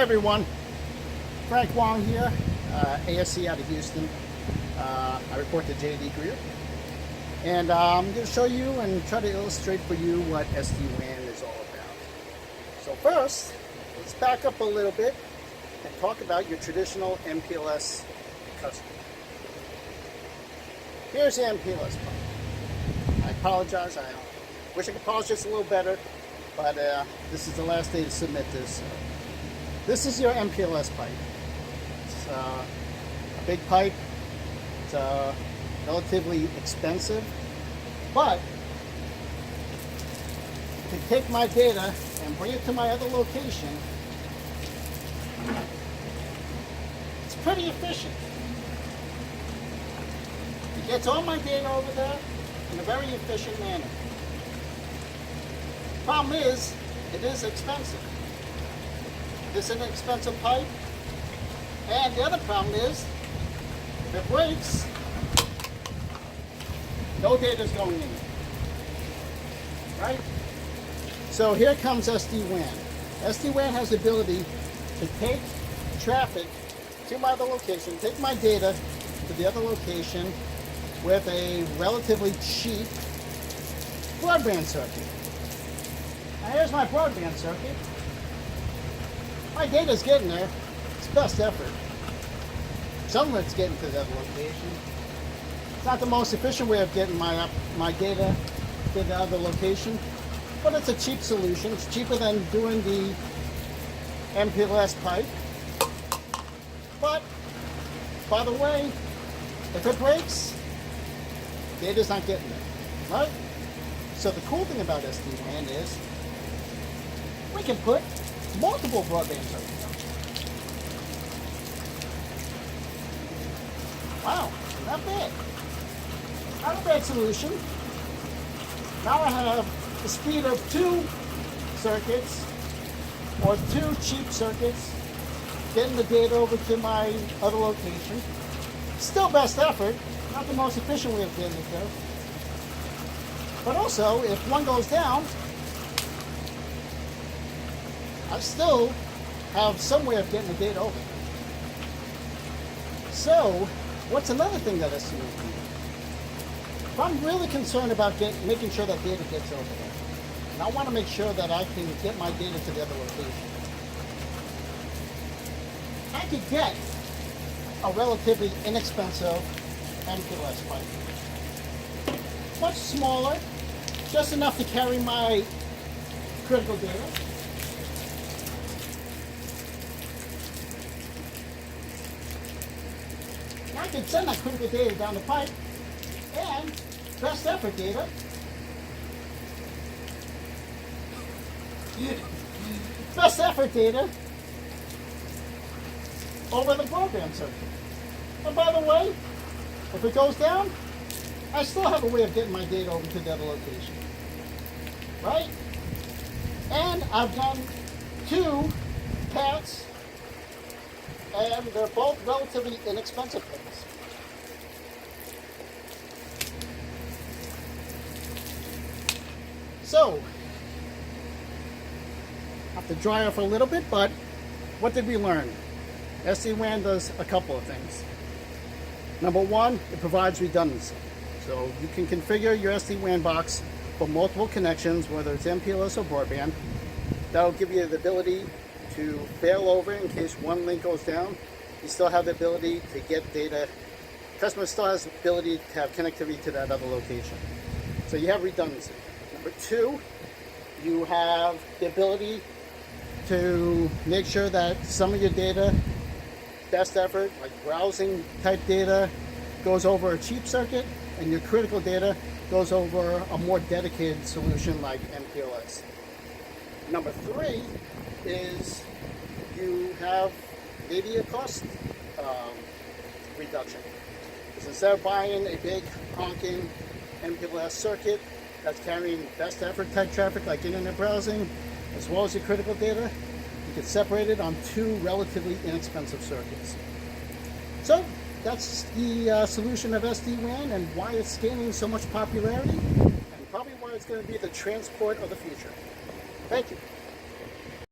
Hi everyone, Frank Wong here, ASC out of Houston. I report to JD Greer, and I'm going to show you and try to illustrate for you what Sdwan is all about. So first, let's back up a little bit and talk about your traditional MPLS customer. Here's the MPLS part. I apologize, I wish I could polish this a little better, but this is the last day to submit this. This is your MPLS pipe. It's a big pipe. It's relatively expensive, but to take my data and bring it to my other location, it's pretty efficient. It gets all my data over there in a very efficient manner. Problem is, it is expensive. This is an expensive pipe, and the other problem is, if it breaks, no data is going in, right? So here comes Sdwan. Sdwan has the ability to take traffic to my other location, take my data to the other location with a relatively cheap broadband circuit. Now here's my broadband circuit. My data's getting there. It's best effort. Some of it's getting to that location. It's not the most efficient way of getting my data to the other location, but it's a cheap solution. It's cheaper than doing the MPLS pipe. But, by the way, if it breaks, data's not getting there, right? So the cool thing about Sdwan is we can put multiple broadband circuits on. Wow, not bad. Not a bad solution. Now I have the speed of 2 circuits, or 2 cheap circuits, getting the data over to my other location. Still best effort, not the most efficient way of getting it there. But also, if one goes down, I still have some way of getting the data over. So, what's another thing that Sdwan can do? If I'm really concerned about making sure that data gets over there, and I want to make sure that I can get my data to the other location, I could get a relatively inexpensive MPLS pipe. Much smaller, just enough to carry my critical data. I can send that critical data down the pipe and best effort data over the broadband circuit. And by the way, if it goes down, I still have a way of getting my data over to the other location, right? And I've done 2 paths, and they're both relatively inexpensive things. So, have to dry off a little bit, but what did we learn? Sdwan does a couple of things. Number one, it provides redundancy. So you can configure your Sdwan box for multiple connections, whether it's MPLS or broadband. That'll give you the ability to fail over in case one link goes down. You still have the ability to get data. Customer still has the ability to have connectivity to that other location. So you have redundancy. Number two, you have the ability to make sure that some of your data, best effort, like browsing type data, goes over a cheap circuit, and your critical data goes over a more dedicated solution like MPLS. Number three is you have maybe a cost reduction. Because instead of buying a big honking MPLS circuit that's carrying best effort type traffic like internet browsing, as well as your critical data, you can separate it on 2 relatively inexpensive circuits. So that's the solution of Sdwan and why it's gaining so much popularity, and probably why it's going to be the transport of the future. Thank you.